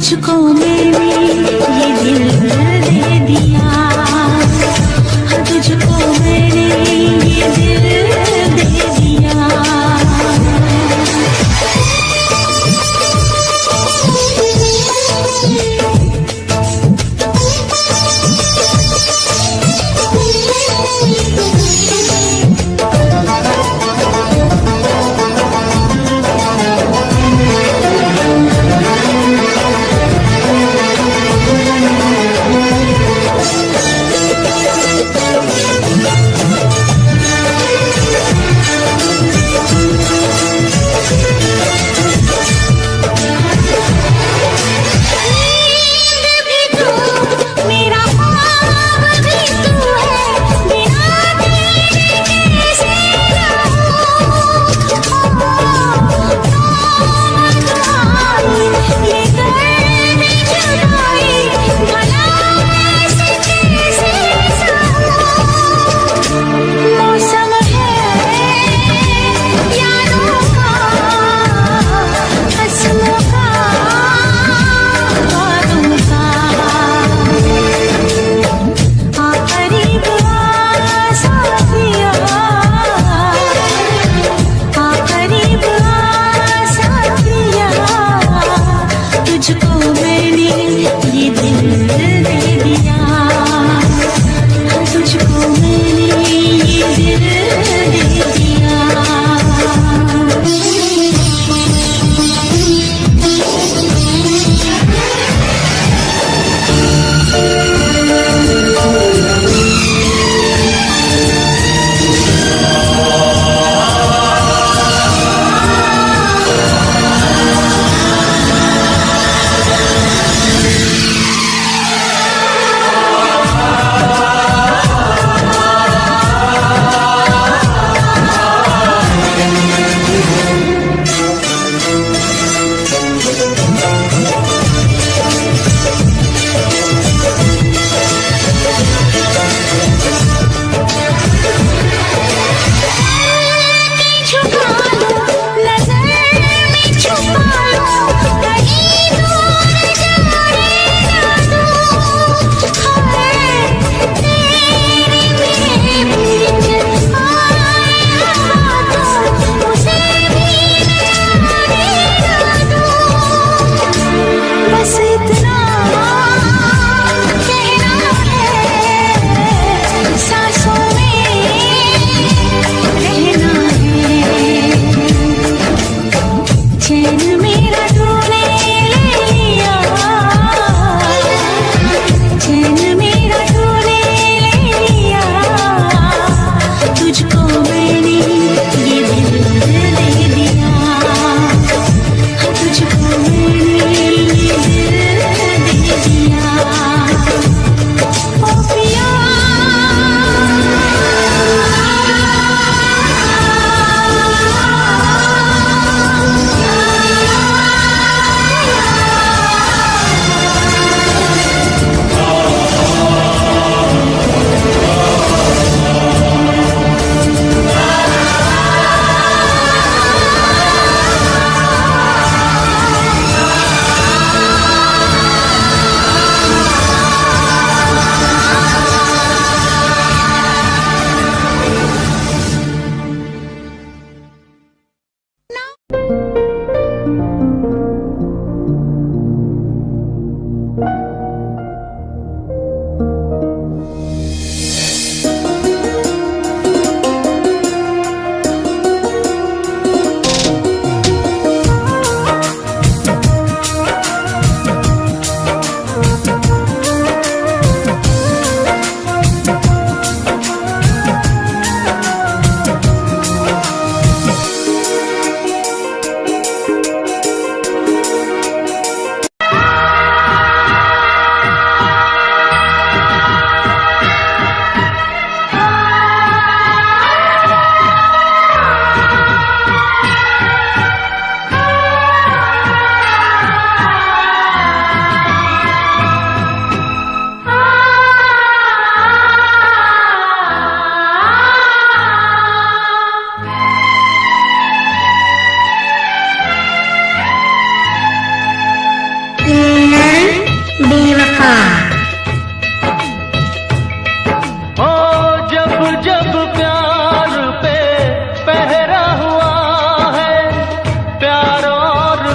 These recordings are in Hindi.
तुझको मैंने ये दिल दे दिया, तुझको मैंने ये दिल दे दिया।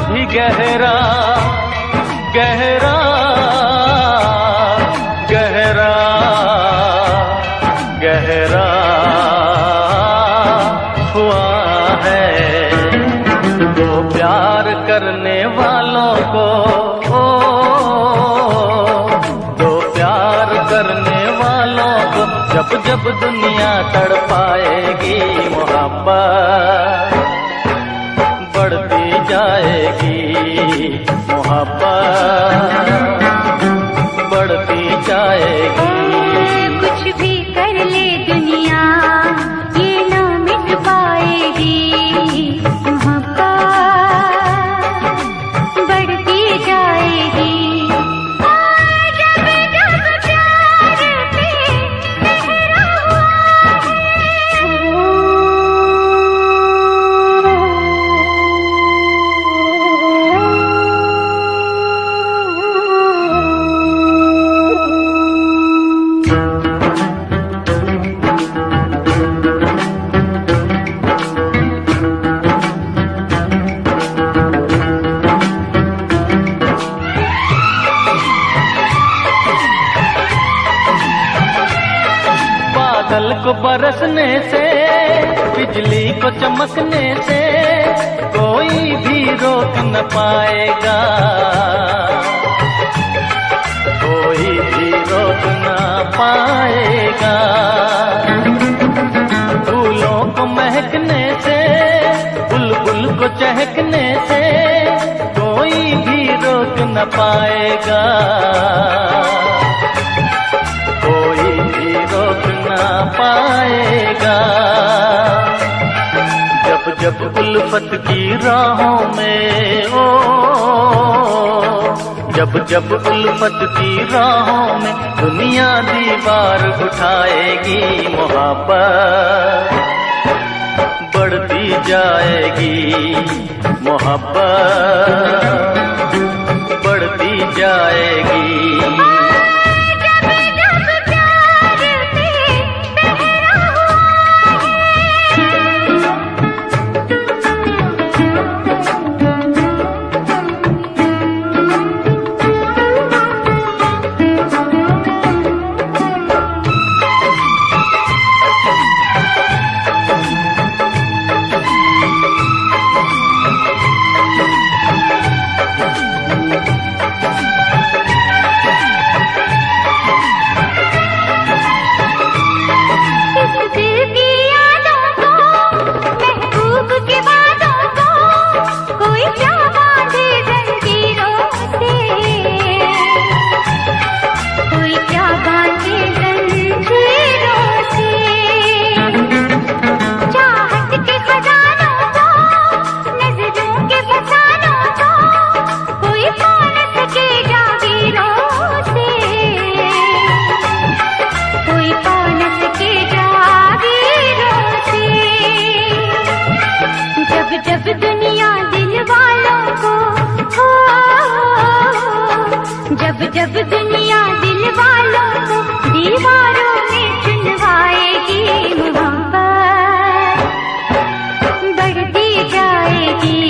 भी गहरा गहरा गहरा गहरा हुआ है। तो प्यार करने वालों को तो प्यार करने वालों को जब जब दुनिया तड़पाएगी, मोहब्बत बढ़ती जाएगी, मोहब्बत बढ़ती जाएगी। कुछ भी कर ले दुनिया ये ना मिट पाएगी, मोहब्बत बढ़ती जाएगी। जब जब प्यार पे पहरा बादल को बरसने से, बिजली को चमकने से कोई भी रोक न पाएगा, कोई भी रोक न पाएगा। फूलों को महकने से, बुलबुल को चहकने से कोई भी रोक न पाएगा, कोई भी रोक ना पाएगा। जब जब उल्फत की राहों में जब जब उल्फत की राहों में दुनिया दीवार उठाएगी, मोहब्बत बढ़ती जाएगी, मोहब्बत बढ़ती जाएगी। जब दुनिया दिल वालों को जब जब दुनिया दिल वालों को दीवारों में चुनवाएगी, मोहब्बत बढ़ती जाएगी,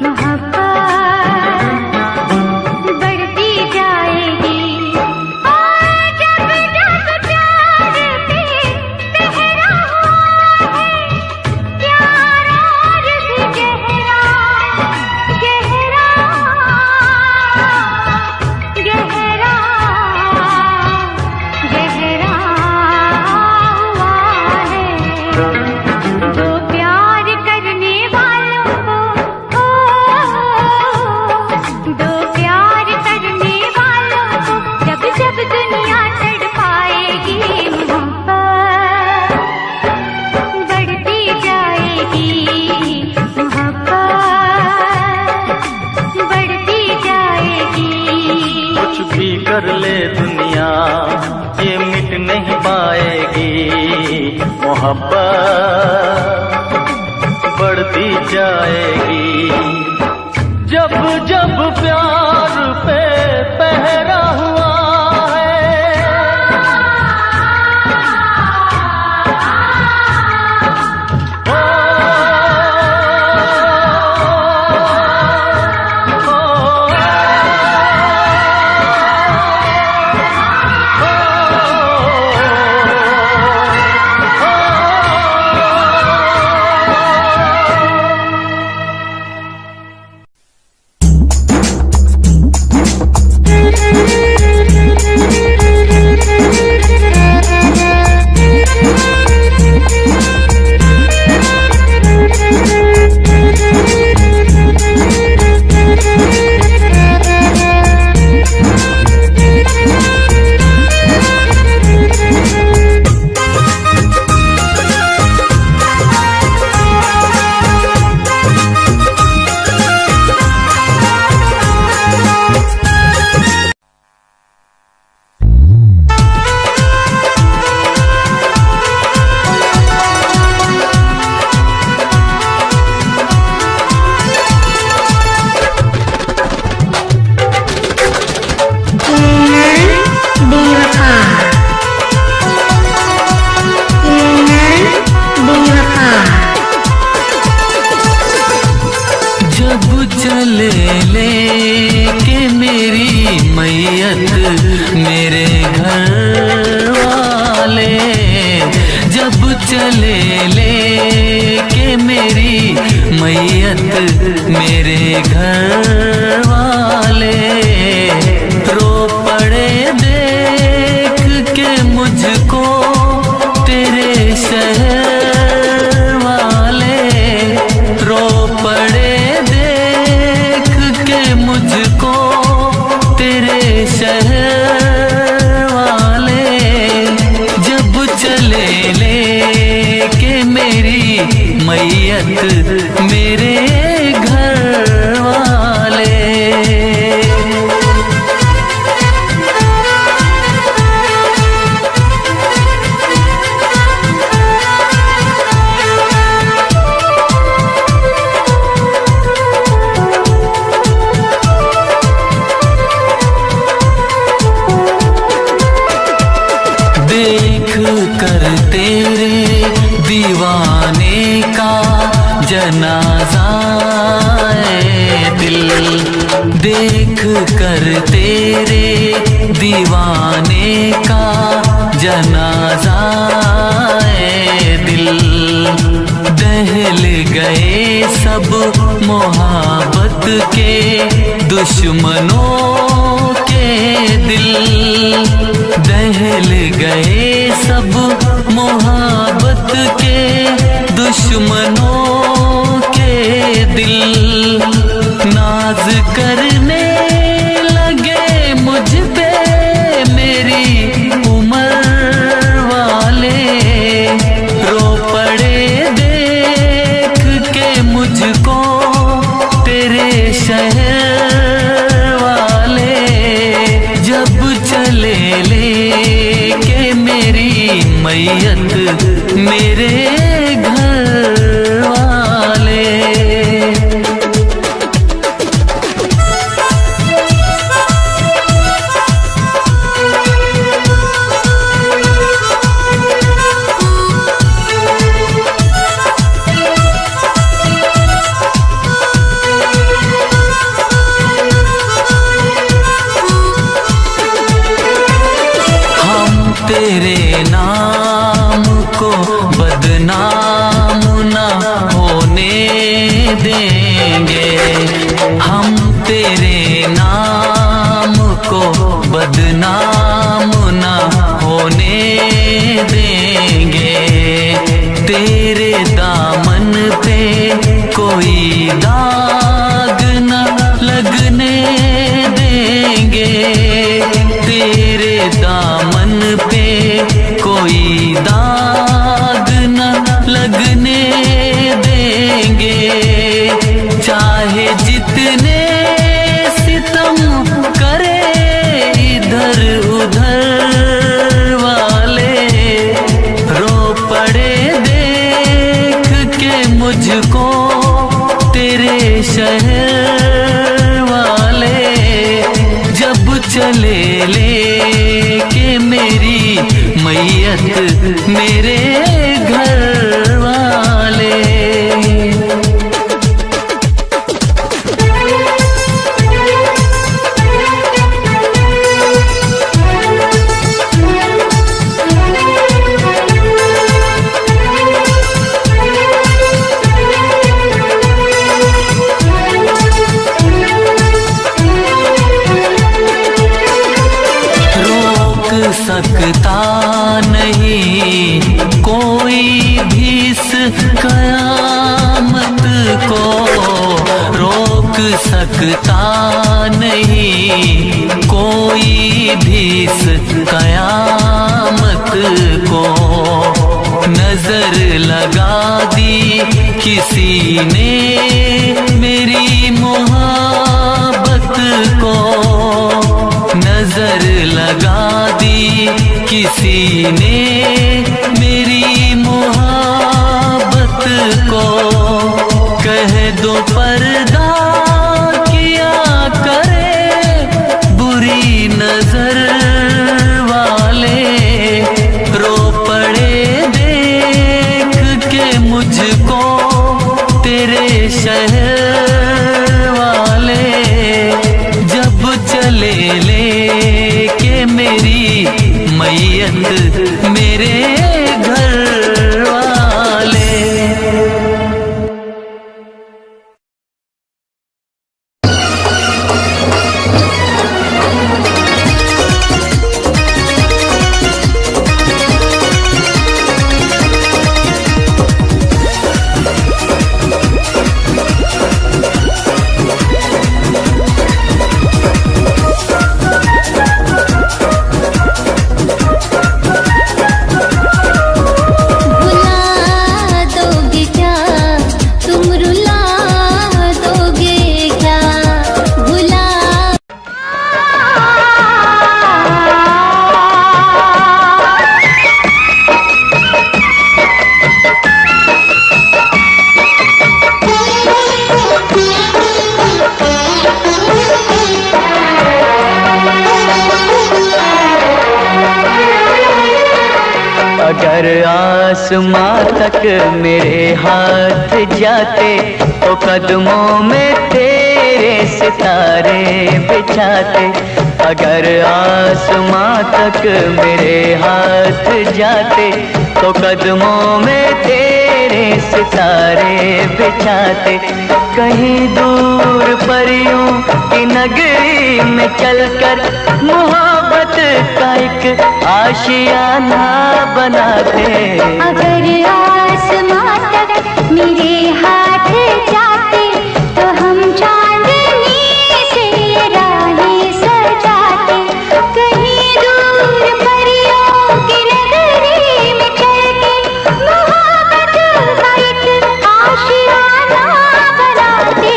मोहब्बत बढ़ती जाएगी। और जब जब प्यार पे पहरा हुआ है, प्यार और भी गहरा गहरा गहरा गहरा हुआ है। तो प्यार करने वालों को दो प्यार करने वालों को जब जब दुनिया तड़पाएगी, मोहब्बत बढ़ती जाएगी, मोहब्बत बढ़ती जाएगी। कुछ भी कर ले दुनिया ये मिट नहीं पाएगी, मोहब्बत बढ़ती जाएगी। जब जब प्यार पे पहरा हुआ है, ले के मेरी मैयत मेरे घर वाले, जब चले ले के मेरी मैयत मेरे घर वाले, रो पड़े देख के मुझको तेरे शहर वाले, रो पड़े देख के मुझको तेरे शहर वाले, जब चले ले के मेरी मैयत मेरे घर वाले। देख कर तेरे दीवाने का जनाजा ए दिल, देख कर तेरे दीवाने का जनाजा ए दिल, दहल गए सब मोहब्बत के दुश्मनों के दिल, दहल गए सब मोहब्बत के दुश्मनों के दिल, नाज करने लगे मुझ पे मेरी उम्र वाले, रो पड़े देख के मुझको तेरे शहर वाले, जब चले ले के मेरी मैयत मेरे घर वाले। तेरे नाम को बदनाम ना होने देंगे, हम तेरे नाम को बदनाम ना होने देंगे, तेरे दामन पे कोई दाग न लगने देंगे, तेरे दामन पे कोई दाग न लगने देंगे, चाहे जितने सितम करे इधर उधर वाले, रो पड़े देख के मुझको तेरे शहर वाले, जब चले ले के मेरी मैयत मेरे घर वाले। सकता नहीं कोई भी इस कयामत को, रोक सकता नहीं कोई भी इस कयामत को, नजर लगा दी किसी ने मेरी मोहब्बत को, नजर लगा दी किसी ने मेरी मोहब्बत को, कह दो पर्दा किया करे बुरी नजर वाले, रो पड़े देख के मुझको तेरे शहर वाले, अगर आसमां तक मेरे हाथ जाते तो कदमों में तेरे सितारे बिछाते। अगर आसमां तक मेरे हाथ जाते तो कदमों में तेरे सितारे बिछाते। कहीं दूर परियों की नगरी में चलकर मोहब्बत का एक आशियाना बनाते। अगर आसमां तक मेरे हाथ जाते तो हम चांदनी से ये राहें सजाते। कहीं दूर परियों की नगरी में चलके मोहब्बत का एक आशियाना बनाते।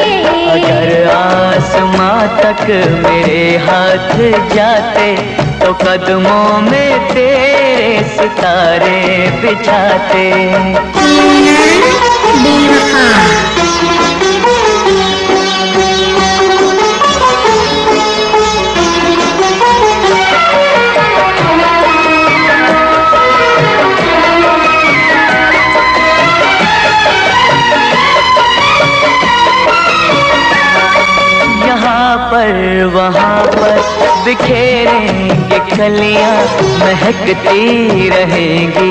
अगर आसमां तक मेरे हाथ जाते तो कदमों में तेरे सितारे बिछाते। यहाँ पर वहाँ पर बिखेरेंगे कलियाँ, महकती रहेंगी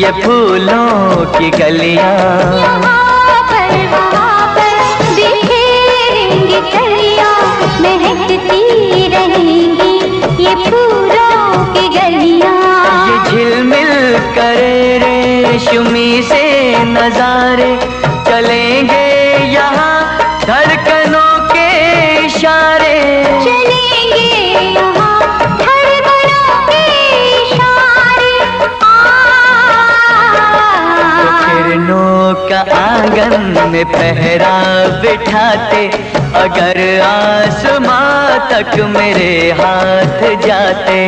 ये फूलों की गलियाँ। यहाँ पर वहाँ पर बिखेरेंगे कलियाँ, महकती रहेंगी ये फूलों की गलियाँ। ये झिलमिल करे रेशमी से नजारे चलेंगे यहाँ धड़कनों के इशारे। चलेंगे यहाँ धड़कनों के इशारे। तो किरणों का आंगन में पहरा बिठाते। अगर आसमां तक मेरे हाथ जाते।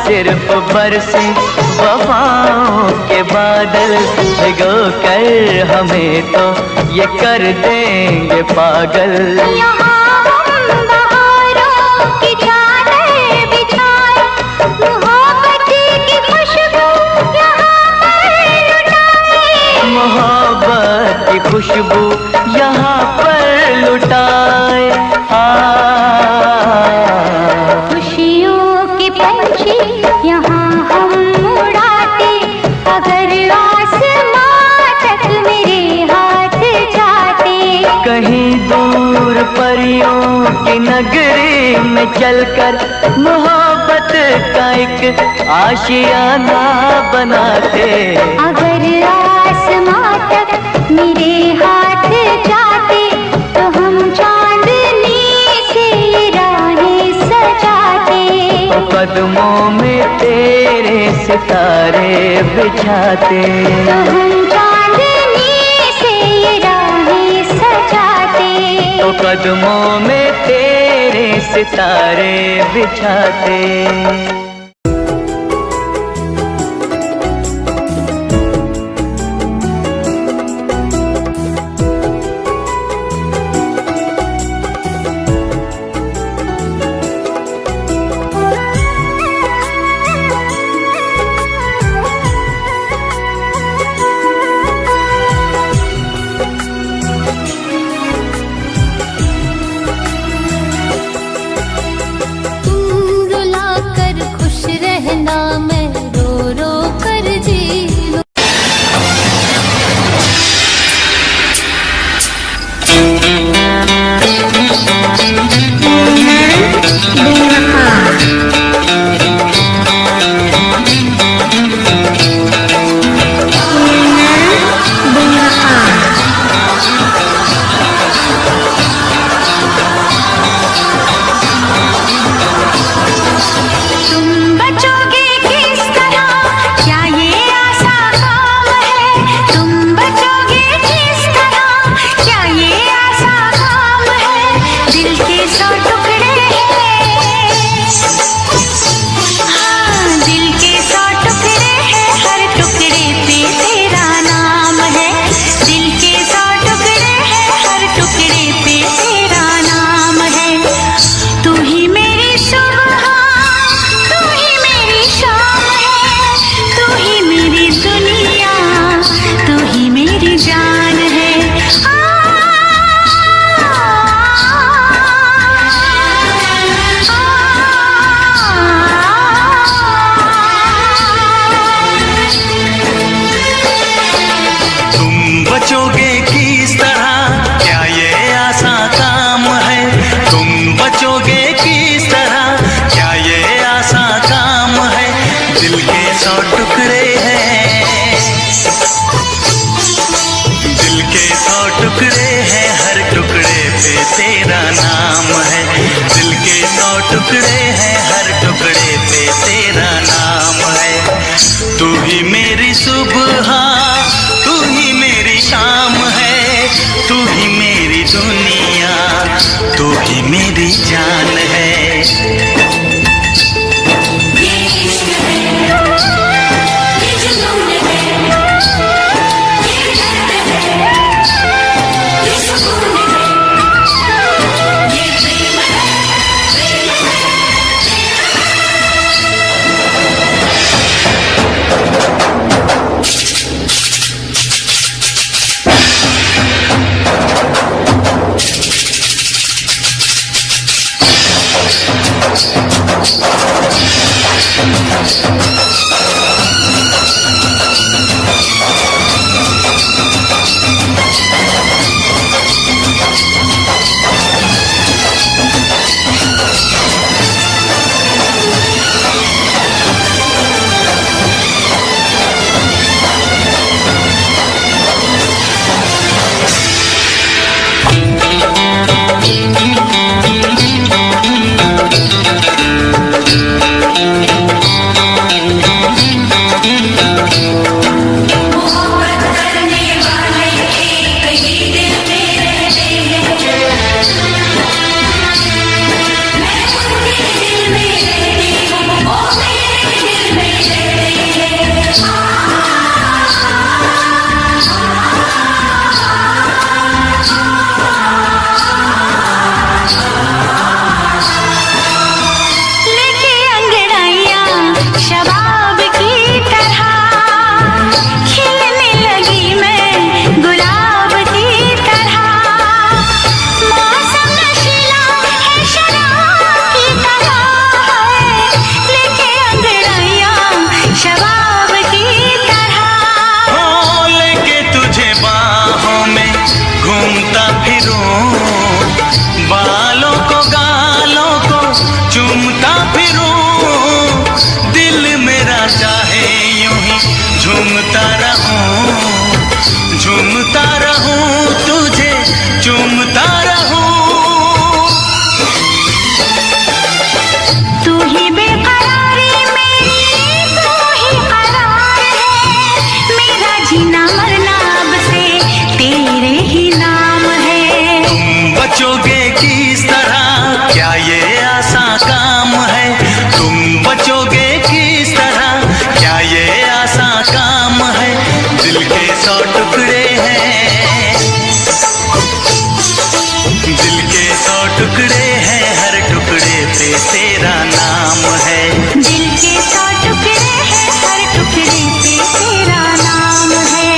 सिर्फ बरसे वफाओं के बादल, भिगो कर हमें तो ये कर देंगे पागल। यहाँ हम बहारों की चादर बिछाए, मोहब्बत की खुशबू यहाँ पर लुटाए। मोहब्बत की खुशबू यहाँ पर लुटाए। खुशियों के पंछी यहाँ हम उड़ाते। अगर आसमां तक मेरे हाथ जाते। कहीं दूर परियों की नगरी में चलकर मोहब्बत का एक आशियाना बनाते। अगर आसमां तक मेरे हाथ जाते तो हम चांदनी से राहें सजाते। तो कदमों में तेरे सितारे बिछाते। तो हम चांदनी से राहें सजाते। तो कदमों में तेरे सितारे बिछाते। तुम रुला कर मेरी जान है। ये इश्क है, ये जुनून है, ये दर्द है, ये सुकून है, ये प्रेम है, प्रेम है। मोहब्बत करने वाले एक ही दिल में रहते हैं। मैं उनके दिल में रहती हूँ, वो मेरे दिल में रहते हैं। लेके अंगड़ाइयाँ शबाब की तरह खिलने लगी मैं गुलाब की तरह। मौसम नशीला है शराब की तरह है, लेके अंगड़ाइयाँ शबाब की तरह। हो लेके तुझे बाहों में घूमता फिरूं, बालों को गालों को चूमता फिरूं, दिल मेरा चाहे यूं ही झूमता रहूं, तुझे चूमता रहूं। तू ही बेकरारी मेरी, तू ही करार है, मेरा जीना मरना अब से तेरे ही नाम है। तुम बचोगे किस तरह, क्या ये आसान काम है? तुम बचोगे किस तरह, क्या ये आसान काम है? दिल के 100 टुकड़े हैं, दिल के 100 टुकड़े हैं, हर टुकड़े पे तेरा नाम है। दिल के 100 टुकड़े हैं, हर टुकड़े पे तेरा नाम है।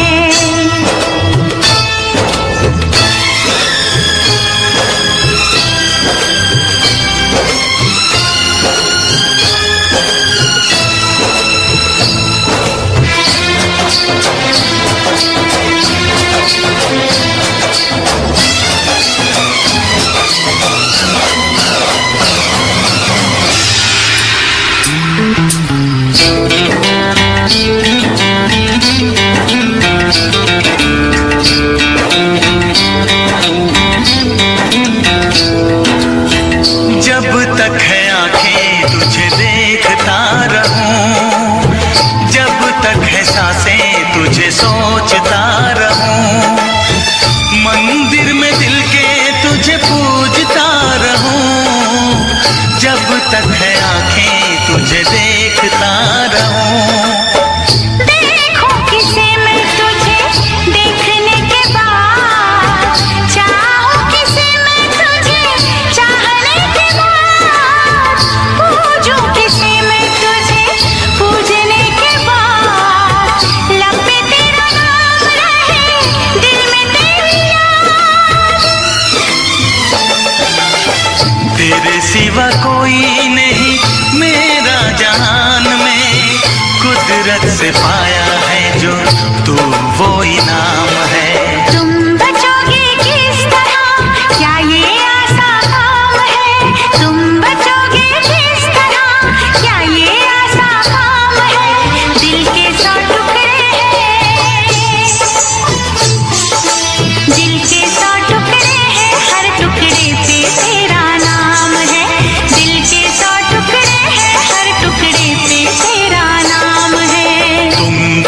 जब तक है आंखें तुझे देखता रहूं, जब तक है सांसें तुझे सोचता रहूं, मंदिर में दिल के तुझे पूजता रहूं, जब तक है आंखें तुझे देखता रहूं। देखूं किसे मैं तुझे देखने के बाद, चाहूं किसे मैं तुझे चाहने के बाद, पूजूं किसे मैं तुझे पूजने के बाद, लब पे तेरा नाम रहे, दिल में तेरी याद। तेरे सिवा कोई नहीं मेरा जहान में, कुदरत से पाया है जो तू वो इनाम है। तुम बचोगे किस तरह, क्या ये आसान काम है? तुम बचोगे किस तरह, क्या ये आसान काम है? दिल के 100 टुकड़े हैं, दिल के 100 टुकड़े हैं, हर टुकड़े पे तेरा नाम है। दिल के 100 टुकड़े हैं, हर टुकड़े पे तेरा नाम है। तुम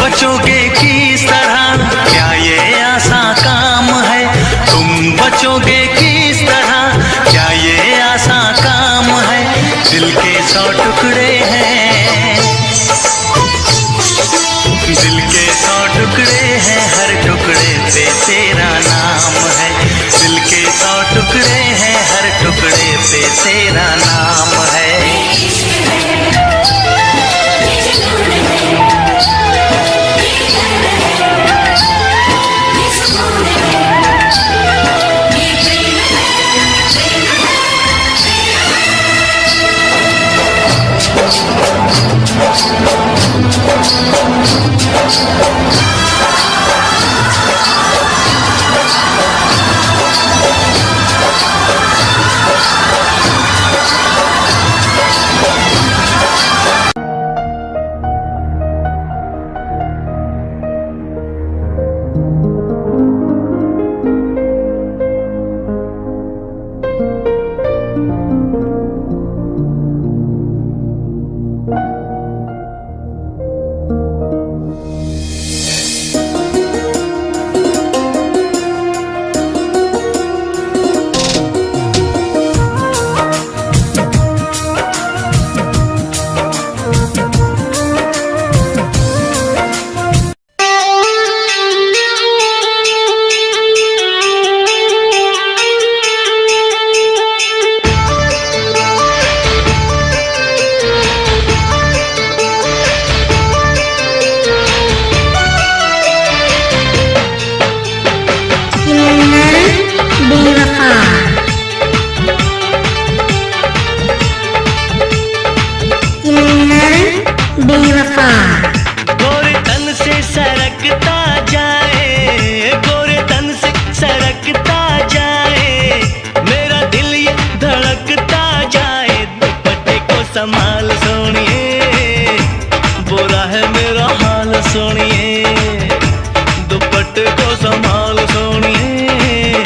दुपट्टे को संभाल सोनिए,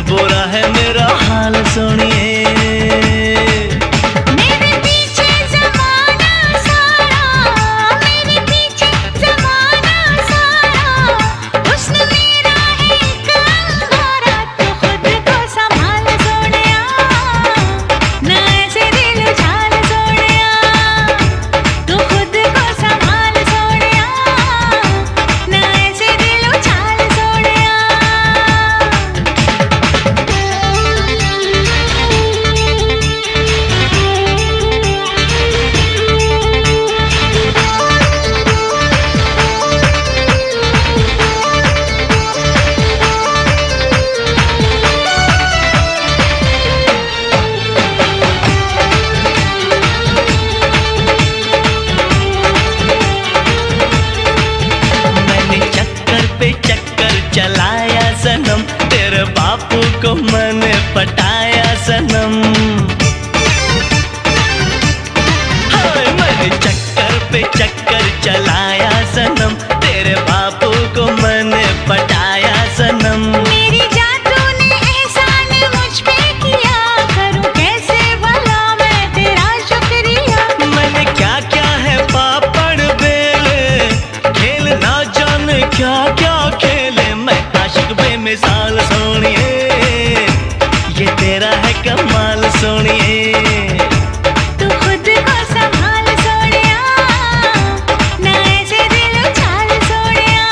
बुरा है मेरा हाल सोनिए। मेरे पीछे ज़माना सारा, मेरे पीछे ज़माना सारा, हुस्न मेरा है एक अंगारा। तू खुद को संभाल सोनिया, ना ऐसे दिल उछाल सोनिया। तू खुद को संभाल सोनिया, ना ऐसे दिल उछाल सोनिया। मैंने चक्कर पे चक्कर चलाया सनम, तेरे बापू को मैंने पटाया सनम। हाय मैंने चक्कर पे चक्कर चलाया सनम, तेरे बापू को मैंने पटाया सनम। मेरी जान तूने एहसान मुझ पे किया, करूं कैसे भला मैं तेरा शुक्रिया। मैंने क्या क्या है पापड़ बेले, खेल ना जाने क्या क्या खेले। मैं आशिक बेमिसाल सोनिए, ये तेरा है कमाल सोनिए। तू खुद को संभाल सोनिया, ना ऐसे दिल उछाल सोनिया।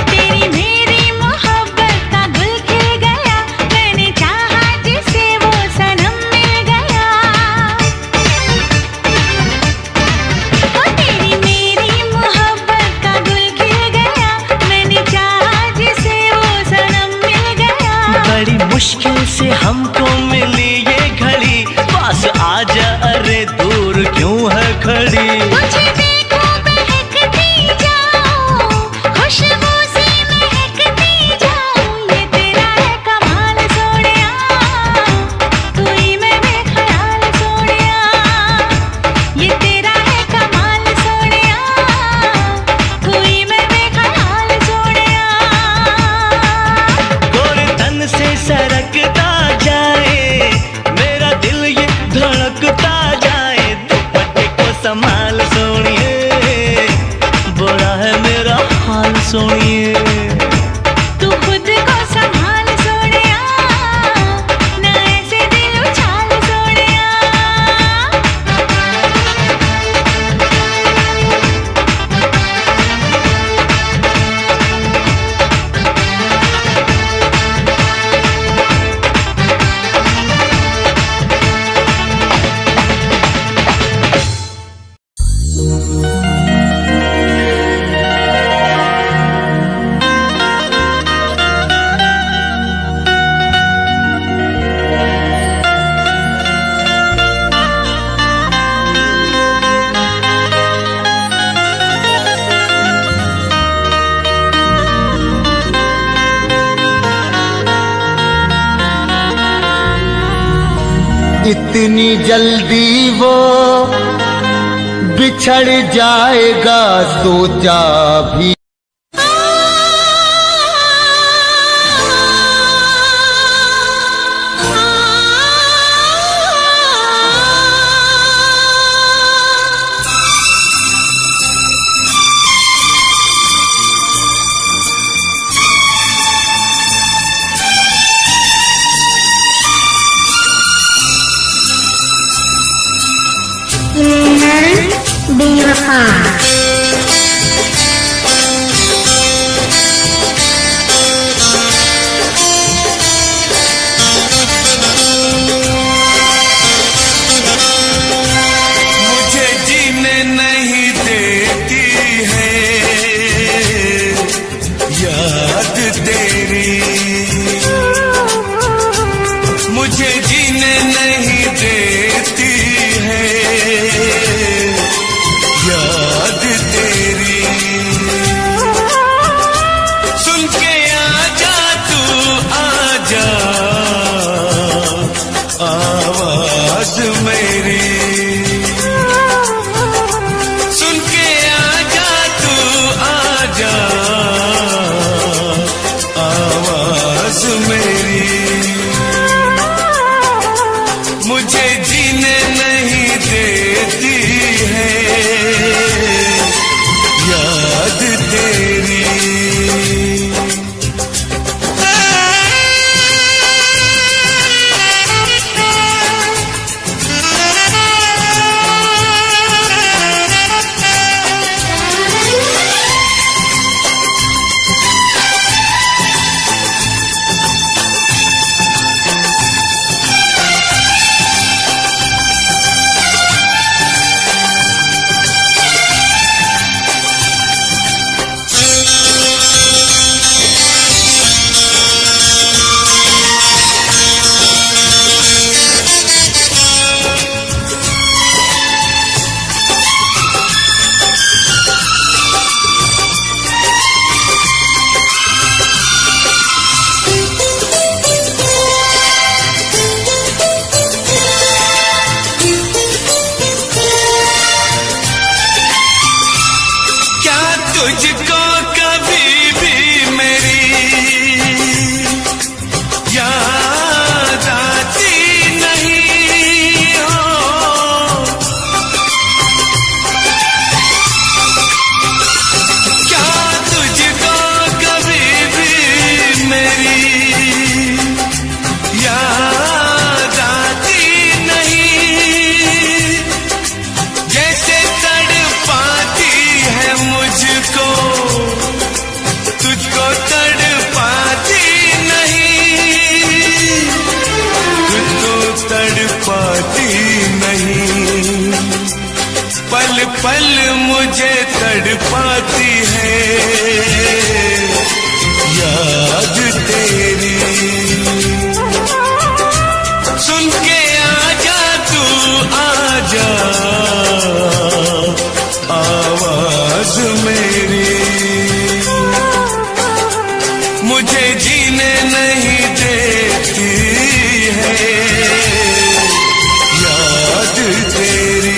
तेरी मेरी मोहब्बत का गुल खिल गया, मैंने चाहा जिसे वो सनम मिल गया। ओ तेरी मेरी मोहब्बत का गुल खिल गया, मैंने चाहा जिसे वो सनम मिल गया। बड़ी मुश्किल से हमको मिली ये घड़ी, पास आजा अरे दूर क्यों है खड़ी। मुझे देखो बहकती जाओ, खुशबू से महकती जाओ। ये तेरा है कमाल सोनिया, तू ही मैं बेख्याल सोनिया। ये तेरा है कमाल सोनिया, तू ही मैं बेख्याल सोनिया। गोरे तन से सरकता जाए, मेरा दिल ये धड़कता जाए। दुपट्टे को संभाल सोनिए, बुरा है मेरा हाल सोनिए। तू खुद को संभाल सोनिया, ना ऐसे दिल उछाल सोनिया। इतनी जल्दी वो बिछड़ जाएगा सोचा भी बेवफा। मुझे जीने नहीं देती है याद तेरी, मुझे जीने नहीं देती जीने नहीं देती है याद तेरी। तुझको कभी भी मेरी याद आती नहीं हो, क्या तुझको कभी भी मेरी याद आती नहीं, जैसे तड़पाती है मुझको तुझको तड़पाती नहीं, तुझको तड़पाती नहीं, पल पल मुझे तड़पाती है याद तेरी। सुन के आजा तू आजा आवाज मेरी, मुझे जीने नहीं देती है याद तेरी।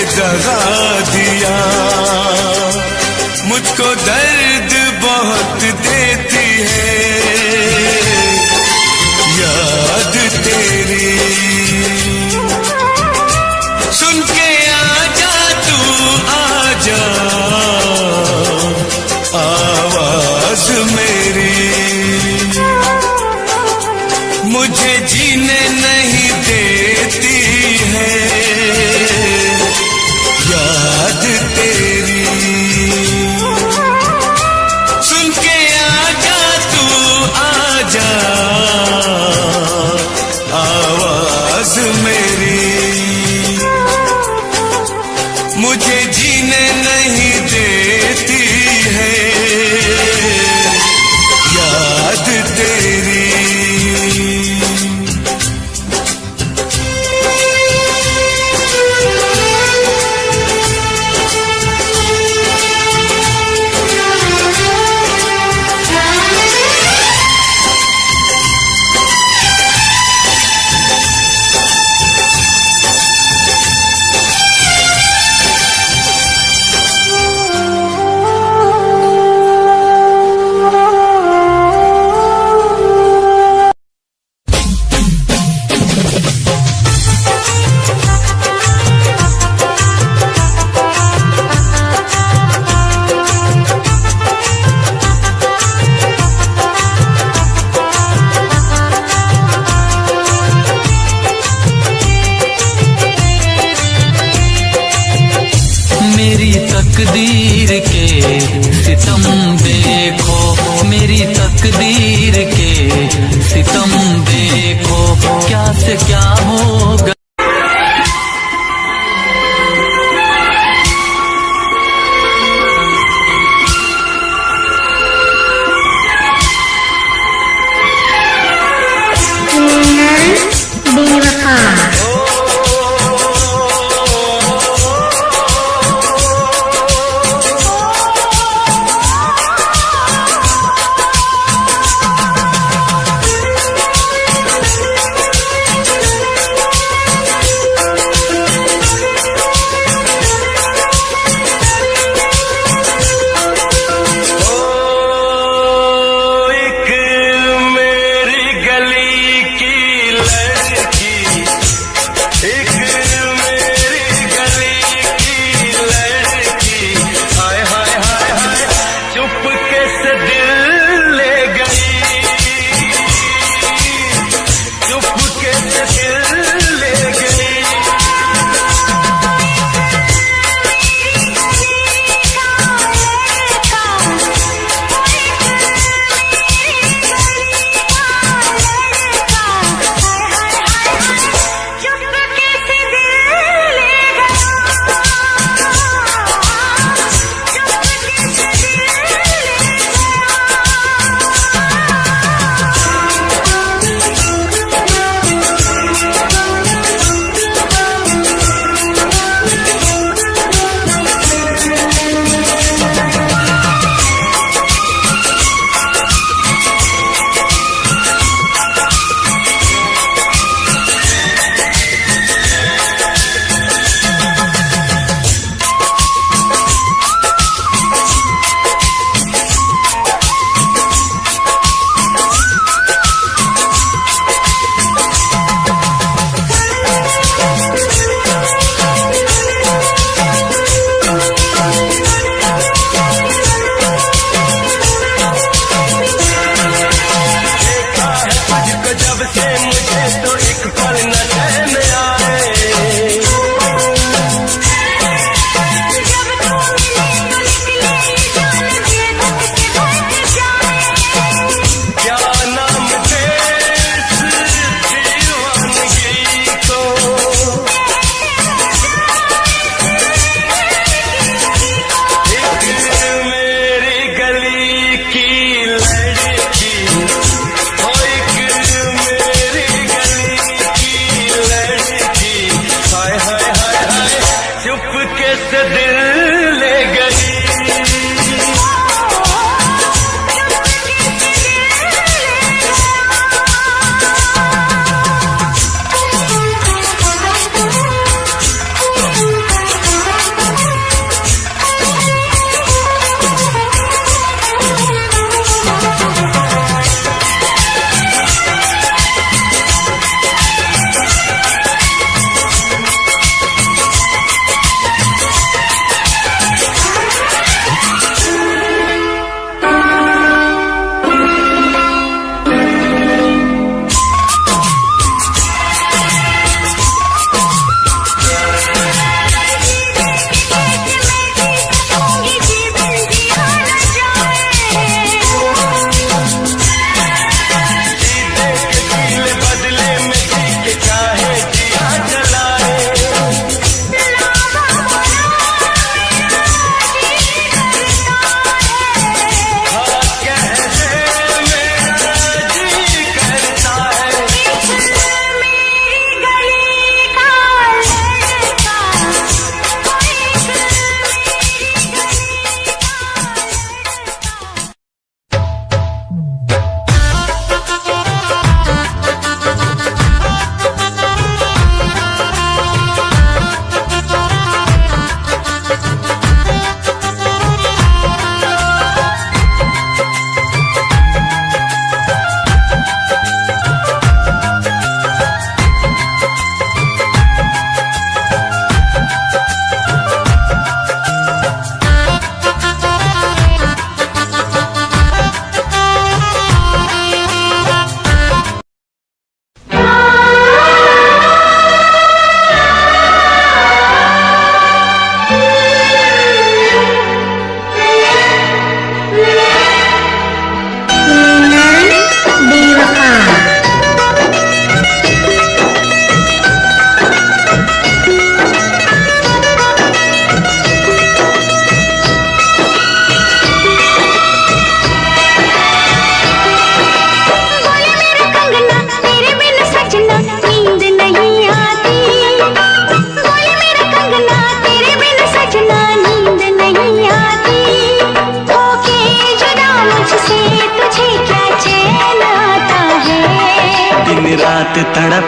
दगा दिया। मुझको दर्द बहुत देती है याद तेरी। सुन के आजा तू आजा आवाज मेरी। मुझे जीने नहीं देती है याद तेरी। सुन के आजा तू आजा आवाज मेरी। मुझे जीने नहीं देती है याद तेरी। मेरी तकदीर के सितम देखो, मेरी तकदीर के सितम देखो, क्या से क्या होगा। बेवफा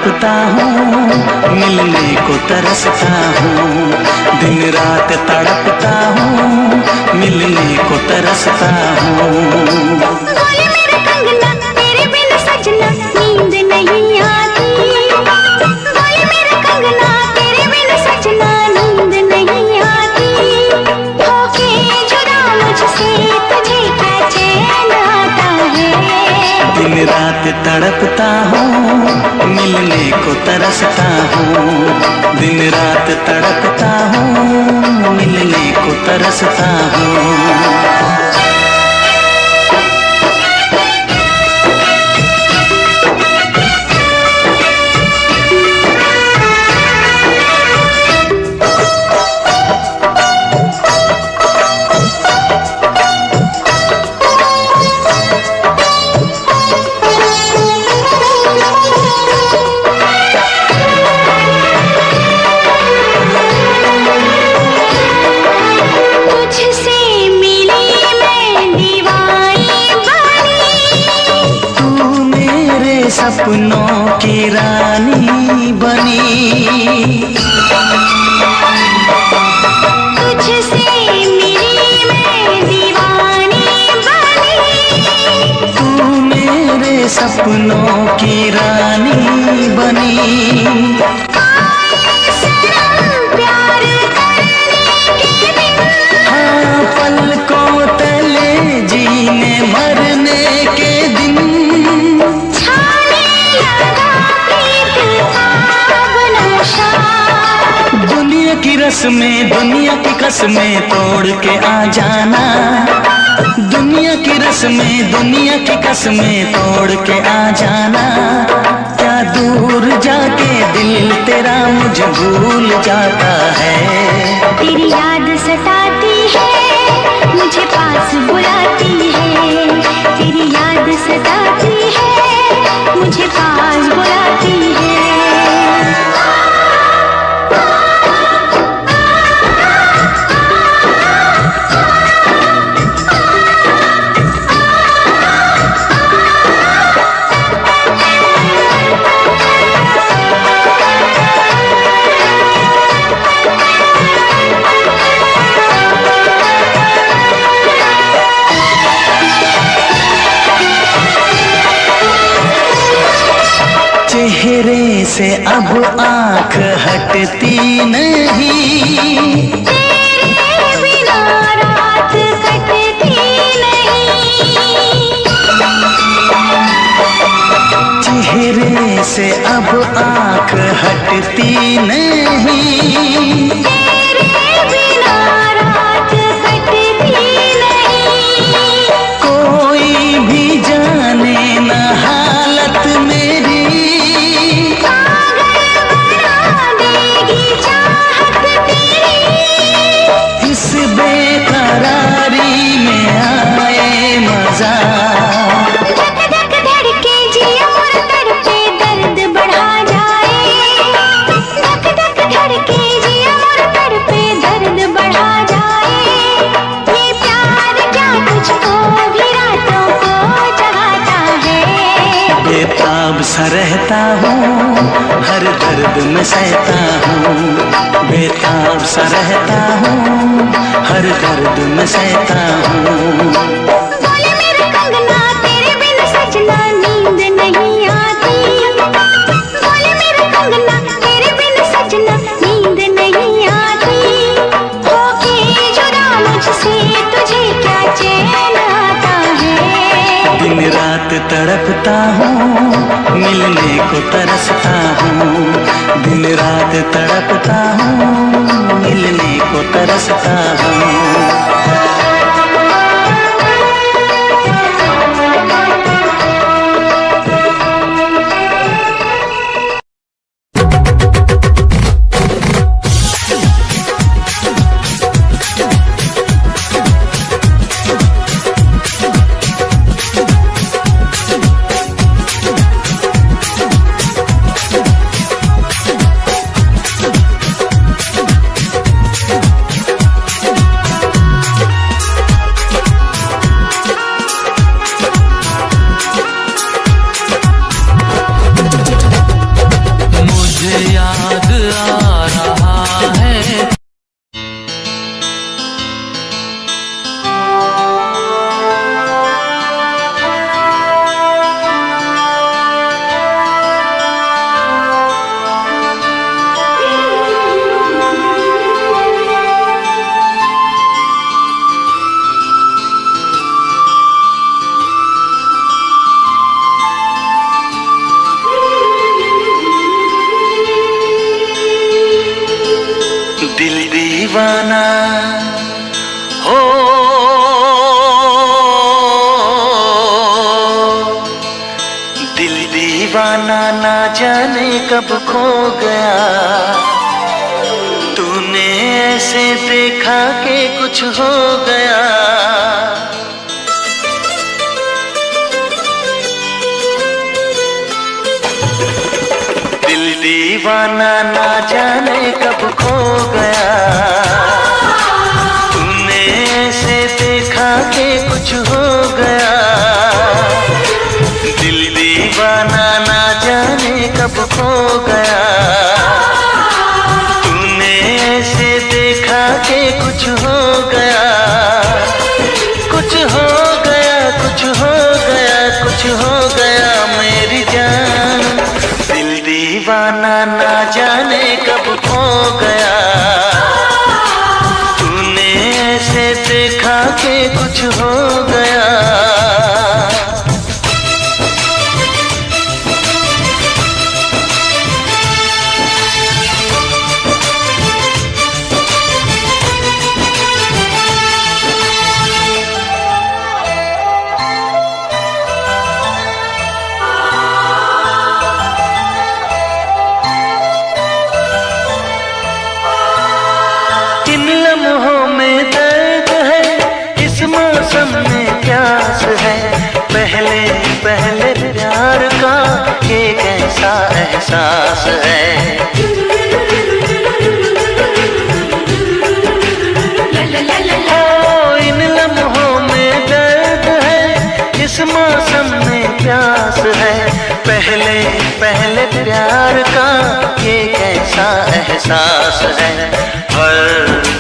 तड़पता हूँ, मिलने को तरसता हूँ। दिन रात तड़पता हूँ, मिलने को तरसता हूँ। बोले मेरा कंगना तेरे बिन सजना नींद नहीं आती। बोले मेरा कंगना तेरे बिन सजना नींद नहीं आती। होके जुदा मुझसे तुझे क्या चैन आता है। दिन रात तड़पता हूँ, मिलने को तरसता हूँ। दिन रात तड़पता हूँ, मिलने को तरसता हूँ। तुझसे मिली मैं दीवानी बनी। तू मेरे सपनों की रानी बनी। तुझसे मिली मैं दीवानी बनी। तू मेरे सपनों की रानी बनी। आए सनम प्यार करने के दिन। हाँ, पलकों तले जीने मरने के दिन। छाने लगा प्रीत का नशा। दुनिया की रस्में, दुनिया की कसमें तोड़ के आ जाना। दुनिया की रस्में, दुनिया की कसमें तोड़ के आ जाना। क्या दूर जाके दिल तेरा मुझे भूल जाता है। तेरी याद सताती है, मुझे पास बुलाती है। तेरी याद सताती है, मुझे पास बुलाती है। चेहरे से अब आंख हटती नहीं। तेरे बिना रात कटती नहीं। चेहरे से अब आंख हटती नहीं। तेरे बिना रात कटती नहीं। कोई भी जाने न हालत मेरी। पागल बना देगी चाहत तेरी। इस बेकरारी में आए मजा। धक धक धड़के जिया मोर तड़पे दर्द बढ़ा जाए। धक धक धड़के जिया मोर तड़पे दर्द बढ़ा जाए। ये प्यार क्या तुझको भी रातों को जगाता है। बेताब सा रहता हूँ, हर दर्द में सहता हूँ। बेताब सा रहता हूँ, हर दर्द में सहता हूँ। बोले मेरा कंगना तेरे बिन सजना नींद नहीं आती। बोले मेरा कंगना तेरे बिन सजना नींद नहीं आती। होके जुदा मुझसे तुझे क्या चैन आता है। दिन रात तड़पता हूँ, मिलने को तरसता हूँ। दिन रात तड़पता हूँ, मिलने को तरसता हूँ। याद आ रहा है। दिल दीवाना हो दिल दीवाना ना जाने कब खो गया। तूने ऐसे देखा कि कुछ हो गया। दिल दीवाना ना जाने कब खो गया। तूने ऐसे देखा कि कुछ हो गया। दिल दीवाना ना जाने कब खो गया। तूने ऐसे देखा कि कुछ हो गया। कुछ हो गया, कुछ हो गया, कुछ हो गया मेरी जान। दिल दीवाना ना जाने कब खो गया। तूने ऐसे देखा कि कुछ हो गया। इन लम्हों में दर्द है, इस मौसम में प्यास है। पहले पहले प्यार का ये कैसा एहसास है। ओ इन लम्हों में दर्द है, इस मौसम में प्यास है। पहले पहले प्यार का ये कैसा एहसास है। हर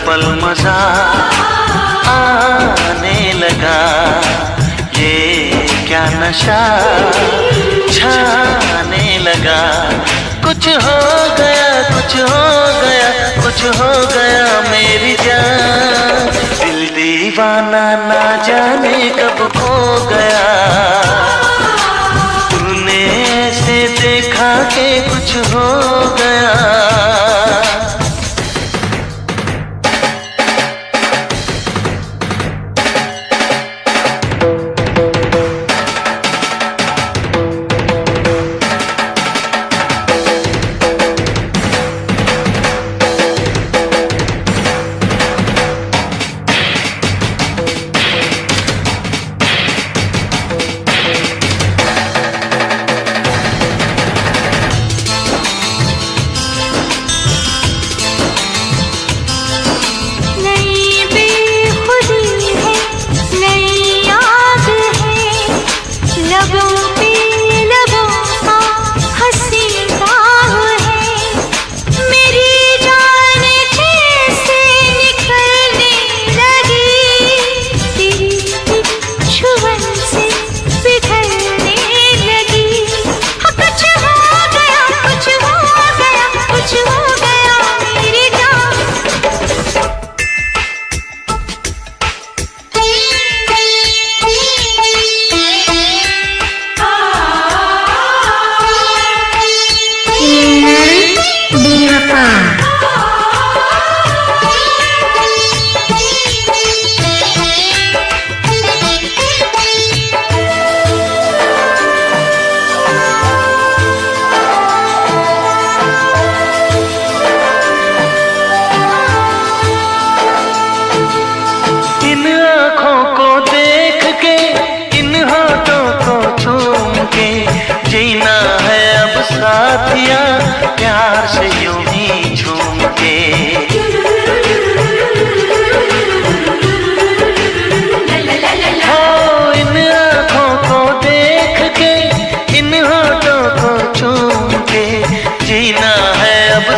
पल मजा आने लगा। ये क्या नशा छाने लगा। कुछ हो गया, कुछ हो गया, कुछ हो गया मेरी जान। दिल दीवाना ना जाने कब खो गया। तूने ऐसे देखा कि कुछ हो गया।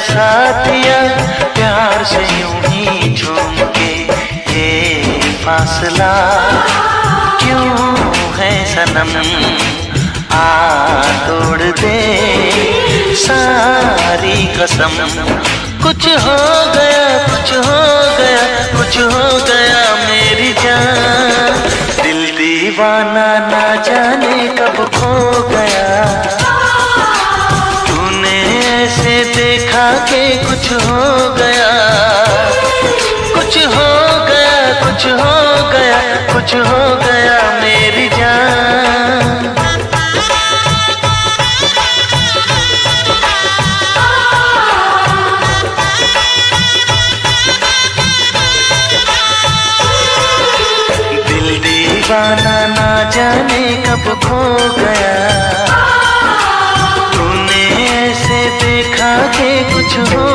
साथिया प्यार से यूं ही झूम के ये फासला क्यों है सनम, आ तोड़ दे सारी कसम। कुछ हो गया, कुछ हो गया, कुछ हो गया मेरी जान, दिल दीवाना ना जाने कब खो गया। तूने ऐसे देखा कि कुछ हो गया, कुछ हो गया, कुछ हो गया, कुछ हो गया मेरी जान। दीवाना ना जाने कब खो गया, तूने ऐसे देखा कि कुछ हो